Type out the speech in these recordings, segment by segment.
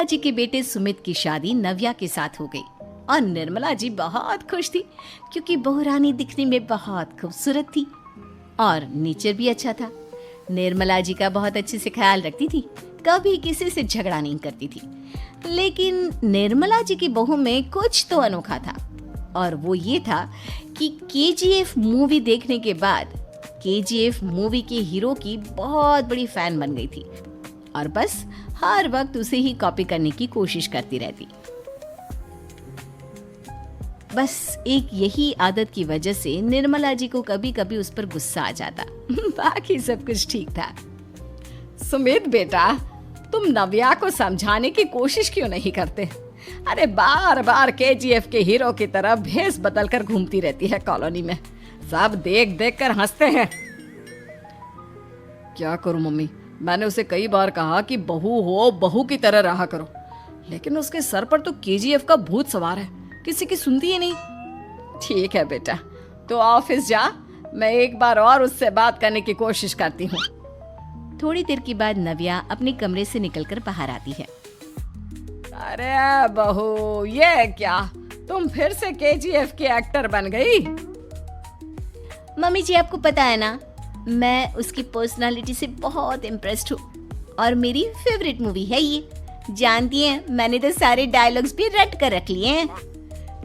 जी के बेटे सुमित की शादी नव्या के साथ हो गई और निर्मला जी बहुत खुश थी क्योंकि बहू रानी दिखने में बहुत खूबसूरत थी और नेचर भी अच्छा था। निर्मला जी का बहुत अच्छे से ख्याल रखती थी, कभी किसी से झगड़ा नहीं करती थी। लेकिन निर्मला जी की बहू में कुछ तो अनोखा था और वो ये था कि केजीएफ मूवी देखने के बाद केजीएफ मूवी के हीरो की बहुत बड़ी फैन बन गई थी और बस हर वक्त उसे ही कॉपी करने की कोशिश करती रहती। बस एक यही आदत की वजह से निर्मला जी को कभी कभी उस पर गुस्सा आ जाता। बाकी सब कुछ ठीक था। सुमित बेटा, तुम नव्या को समझाने की कोशिश क्यों नहीं करते? अरे बार बार केजीएफ के हीरो की तरह भेस बदलकर घूमती रहती है कॉलोनी में, सब देख देख कर हंसते हैं। क्या करूं मम्मी, मैंने उसे कई बार कहा कि बहू हो, बहू की तरह रहा करो, लेकिन उसके सर पर तो केजीएफ का भूत सवार है, किसी की सुनती ही नहीं। ठीक है बेटा, तो ऑफिस जा, मैं एक बार और उससे बात करने की कोशिश करती हूँ। थोड़ी देर के बाद नव्या अपने कमरे से निकलकर बाहर आती है। अरे बहू, ये क्या, तुम फिर से केजीएफ की एक्टर बन गई? मम्मी जी, आपको पता है ना, मैं उसकी पर्सनालिटी से बहुत इम्प्रेस्ड हूँ और मेरी फेवरेट मूवी है ये। जानती हैं, मैंने तो सारे डायलॉग्स भी रट कर रख लिए हैं।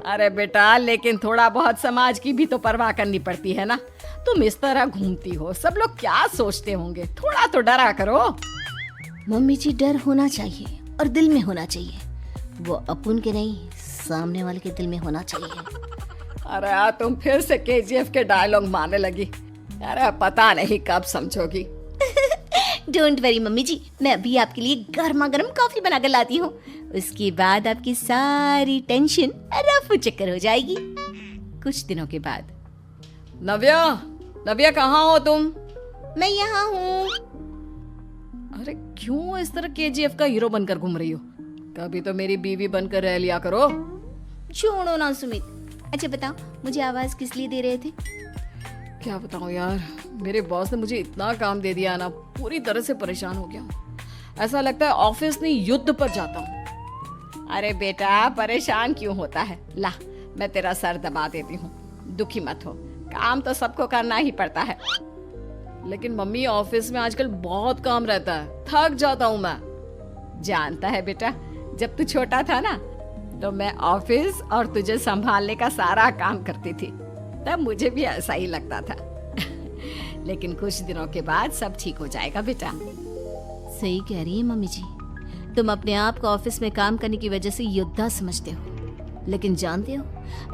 अरे बेटा, लेकिन थोड़ा बहुत समाज की भी तो परवाह करनी पड़ती है ना। तुम इस तरह घूमती हो, सब लोग क्या सोचते होंगे, थोड़ा तो डरा करो। मम्मी जी, डर होना चाहिए और दिल में होना चाहिए, वो अपन के नहीं, सामने वाले के दिल में होना चाहिए। अरे तुम फिर से केजीएफ के डायलॉग मारने लगी। अरे पता नहीं कब समझोगी। डोंट वरी मम्मी जी, मैं अभी आपके लिए गर्मा गर्म कॉफी बना कर लाती हूँ। उसके बाद आपकी सारी टेंशन रफू चक्कर हो जाएगी। कुछ दिनों के बाद। नव्या, नव्या कहाँ हो तुम? मैं यहाँ हूँ। अरे क्यों इस तरह केजीएफ का हीरो बनकर घूम रही हो? कभी तो मेरी बीवी बनकर रह लिया करो। छोड़ो ना सुमित। अच्छा बताओ, मुझे आवाज किस लिए दे रहे थे? क्या बताऊं यार, मेरे बॉस ने मुझे इतना काम दे दिया ना, पूरी तरह से परेशान हो गया हूँ। ऐसा लगता है ऑफिस नहीं युद्ध पर जाता हूँ। अरे बेटा, परेशान क्यों होता है? ला, मैं तेरा सर दबा देती हूँ, दुखी मत हो, काम तो सबको करना ही पड़ता है। लेकिन मम्मी, ऑफिस में आजकल बहुत काम रहता है, थक जाता हूँ मैं। जानता है बेटा, जब तू छोटा था ना, तो मैं ऑफिस और तुझे संभालने का सारा काम करती थी, तब मुझे भी ऐसा ही लगता था। लेकिन कुछ दिनों के बाद सब ठीक हो जाएगा बेटा। सही कह रही है मम्मी जी, तुम अपने आप को ऑफिस में काम करने की वजह से योद्धा समझते हो, लेकिन जानते हो,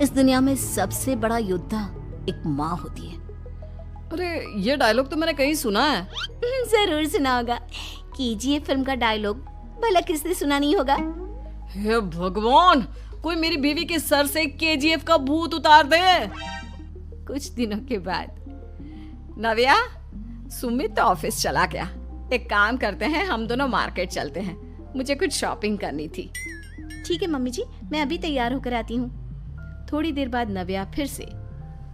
इस दुनिया में सबसे बड़ा योद्धा एक माँ होती है। अरे ये डायलॉग तो मैंने कहीं सुना है। जरूर सुना होगा, केजीएफ फिल्म का डायलॉग, भला किसने सुना नहीं होगा? हे भगवान, कोई मेरी बीवी के सर से केजीएफ का भूत उतार दे। कुछ दिनों के बाद। नव्या, सुमित तो ऑफिस चला गया, एक काम करते हैं, हम दोनों मार्केट चलते हैं, मुझे कुछ शॉपिंग करनी थी। ठीक है मम्मी जी, मैं अभी तैयार होकर आती हूँ। थोड़ी देर बाद नव्या फिर से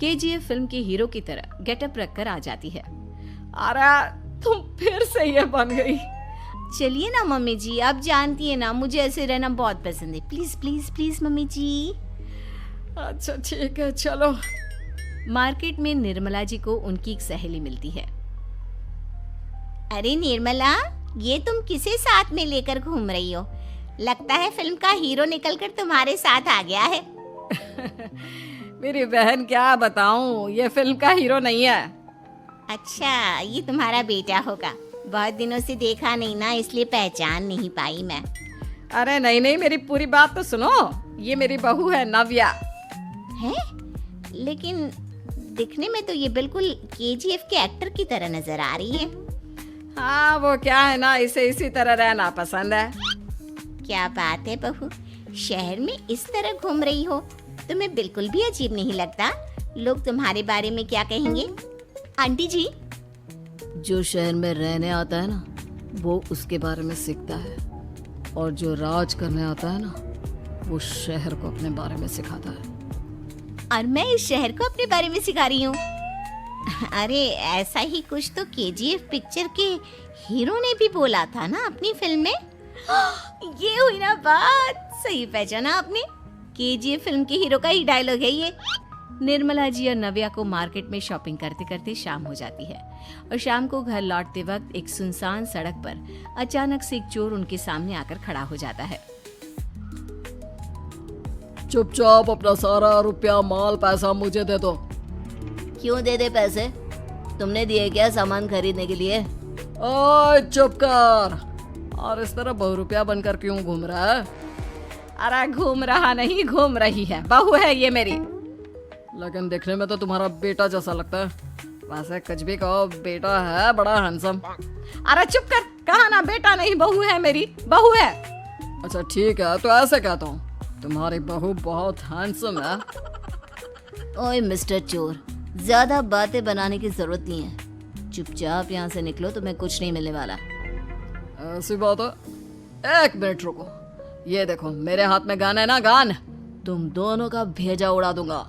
केजीएफ फिल्म के हीरो की तरह गेटअप रखकर आ जाती है। अरे तुम फिर से ये बन गई। चलिए ना मम्मी जी, आप जानती है ना, मुझे ऐसे रहना बहुत पसंद है। प्लीज प्लीज प्लीज मम्मी जी। अच्छा ठीक है, चलो। मार्केट में निर्मला जी को उनकी एक सहेली मिलती है। अरे निर्मला, ये तुम किसे साथ में लेकर घूम रही हो? लगता है फिल्म का हीरो निकलकर तुम्हारे साथ आ गया है। मेरी बहन, क्या बताऊं, ये फिल्म का हीरो नहीं है। अच्छा, ये तुम्हारा बेटा होगा, बहुत दिनों से देखा नहीं ना, इसलिए पहचान नहीं पाई मैं। अरे नहीं नहीं, मेरी पूरी बात तो सुनो, ये मेरी बहू है नव्या। है? लेकिन दिखने में तो ये बिल्कुल केजीएफ के एक्टर की तरह नजर आ रही है। हाँ, वो क्या है ना, इसे इसी तरह रहना पसंद है। क्या बात है बहू, शहर में इस तरह घूम रही हो, तुम्हें बिल्कुल भी अजीब नहीं लगता? लोग तुम्हारे बारे में क्या कहेंगे? आंटी जी, जो शहर में रहने आता है ना, वो उसके बारे में सीखता है, और जो राज करने आता है ना, वो शहर को अपने बारे में सिखाता है। और मैं इस शहर को अपने बारे में सिखा रही हूँ। अरे ऐसा ही कुछ तो केजीएफ पिक्चर के हीरो ने भी बोला था ना अपनी फिल्म में। ये हुई ना बात, सही पहचाना आपने। केजीएफ फिल्म के हीरो का ही डायलॉग है ये। निर्मला जी और नव्या को मार्केट में शॉपिंग करते करते शाम हो जाती है और शाम को घर लौटते वक्त एक सुनसान सड़क पर अचानक से एक चोर उनके सामने आकर खड़ा हो जाता है। चुपचाप अपना सारा रुपया माल पैसा मुझे दे दो। क्यों दे दे पैसे? तुमने दिए क्या सामान खरीदने के लिए? ओए चुप कर। और इस तरह बहुरुपया बनकर क्यों घूम रहा है? अरे घूम रहा नहीं, घूम रही है, बहू है ये मेरी। लेकिन देखने में तो तुम्हारा बेटा जैसा लगता है। वैसे कुछ भी कहो, बेटा है बड़ा हैंडसम। अरे चुप कर, कहा ना बेटा नहीं बहू है मेरी, बहू है। अच्छा ठीक है, तो ऐसे कहता हूँ, तुम्हारी बहू बहुत हैंडसम है। ओए मिस्टर चोर, ज्यादा बातें बनाने की जरूरत नहीं है। चुपचाप यहाँ से निकलो, तुम्हें कुछ नहीं मिलने वाला। ऐसी बात है? एक मिनट रुको, ये देखो मेरे हाथ में गन है ना, गन। तुम दोनों का भेजा उड़ा दूंगा।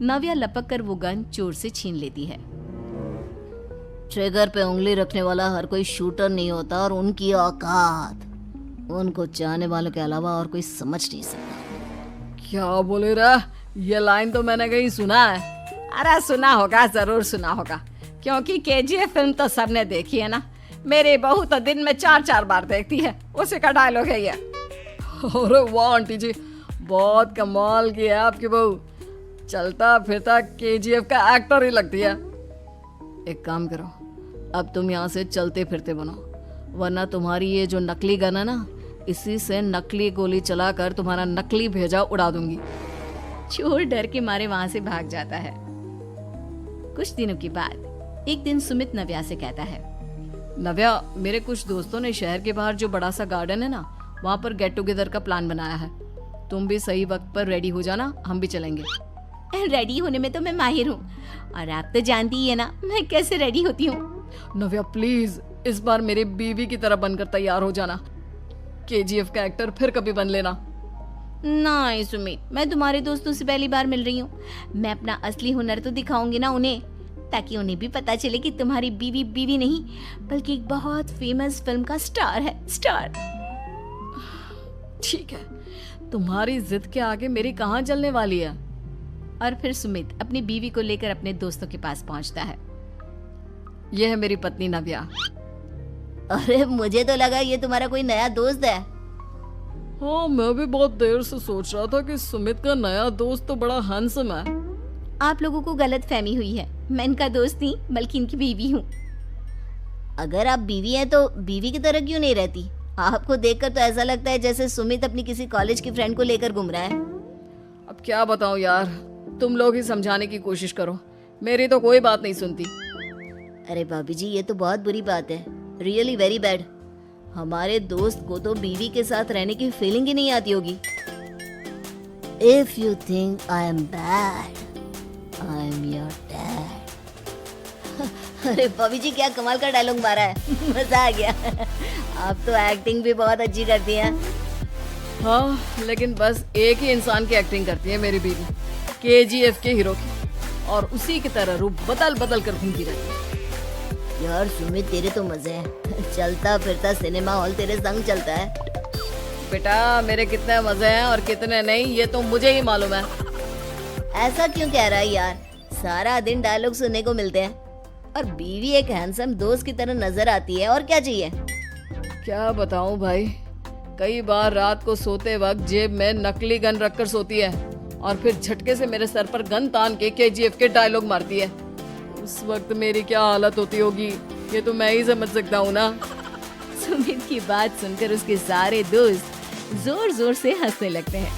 नव्या लपक कर वो गन चोर से छीन लेती है। ट्रिगर पे उंगली रखने वाला हर कोई शूटर नहीं होता, और उनकी औकात उनको चाहने वालों के अलावा और कोई समझ नहीं सकता। क्या बोले रे? ये लाइन तो मैंने कहीं सुना है। अरे सुना होगा, जरूर सुना होगा, क्योंकि केजीएफ फिल्म तो सबने देखी है ना। मेरी बहू तो दिन में 4-4 बार देखती है, उसी का डायलॉग है ये। अरे वाह आंटी जी, बहुत कमाल की है आपकी बहू। चलता फिरता केजीएफ का एक्टर ही लगती है। एक काम करो, अब तुम यहाँ से चलते फिरते बनो, वरना तुम्हारी ये जो नकली गन है ना, इसी से नकली गोली चलाकर तुम्हारा नकली भेजा उड़ा दूंगी। चोर डर के मारे वहां से भाग जाता है। कुछ दिनों के बाद एक दिन सुमित नव्या से कहता है, नव्या, मेरे कुछ दोस्तों ने शहर के बाहर जो बड़ा सा गार्डन है ना, वहाँ पर गेट टुगेदर का प्लान बनाया है। तुम भी सही वक्त पर रेडी हो जाना, हम भी चलेंगे। रेडी होने में तो मैं माहिर हूँ, और आप तो जानती ही है ना मैं कैसे रेडी होती हूँ। नव्या प्लीज, इस बार मेरी बीवी की तरह बनकर तैयार हो जाना। केजीएफ का एक्टर फिर कभी बन लेना। नहीं सुमित, मैं तुम्हारे दोस्तों से पहली बार मिल रही हूँ। मैं अपना असली हुनर तो दिखाऊंगी ना उन्हें, ताकि उन्हें भी पता चले कि तुम्हारी बीवी बीवी नहीं, बल्कि एक बहुत फेमस फिल्म का स्टार है, स्टार। ठीक है, तुम्हारी जिद के आगे मेरी कहाँ चलने वाली है। और फिर सुमित अपनी बीवी को लेकर अपने दोस्तों के पास पहुंचता है। यह है मेरी पत्नी नव्या। अरे मुझे तो लगा ये तुम्हारा कोई नया दोस्त है। हाँ, मैं भी बहुत देर से सोच रहा था कि सुमित का नया दोस्त तो बड़ा हैंडसम है। आप लोगों को गलत फहमी हुई है, मैं इनका दोस्त नहीं बल्कि इनकी बीवी हूँ। अगर आप बीवी हैं तो बीवी की तरह क्यों नहीं रहती? आपको देखकर तो ऐसा लगता है जैसे सुमित अपनी किसी कॉलेज की फ्रेंड को लेकर घूम रहा है। अब क्या बताऊं यार, तुम लोग ही समझाने की कोशिश करो, मेरी तो कोई बात नहीं सुनती। अरे भाभी जी, ये तो बहुत बुरी बात है, रियली वेरी बैड। हमारे दोस्त को तो बीवी के साथ रहने की फीलिंग ही नहीं आती होगी। If you think I am bad, I am your dad. अरे भाभी जी, क्या कमाल का डायलॉग मारा है, मजा आ गया। आप तो एक्टिंग भी बहुत अच्छी करती हैं। हाँ, लेकिन बस एक ही इंसान की एक्टिंग करती है मेरी बीवी, केजीएफ के हीरो की, और उसी की तरह रूप बदल बदल कर घूमती रहती है। यार सुमित, तेरे तो मजे हैं, चलता फिरता सिनेमा हॉल तेरे संग चलता है। बेटा, मेरे कितने मजे हैं और कितने नहीं, ये तो मुझे ही मालूम है। ऐसा क्यों कह रहा है यार? सारा दिन डायलॉग सुनने को मिलते हैं, और बीवी एक हैंडसम दोस्त की तरह नजर आती है, और क्या चाहिए? क्या बताऊं भाई, कई बार रात को सोते वक्त जेब में नकली गन रखकर सोती है, और फिर झटके से मेरे सर पर गन तान के केजीएफ के डायलॉग मारती है। उस वक्त मेरी क्या हालत होती होगी, ये तो मैं ही समझ सकता हूँ ना। सुमित की बात सुनकर उसके सारे दोस्त जोर जोर से हंसने लगते हैं।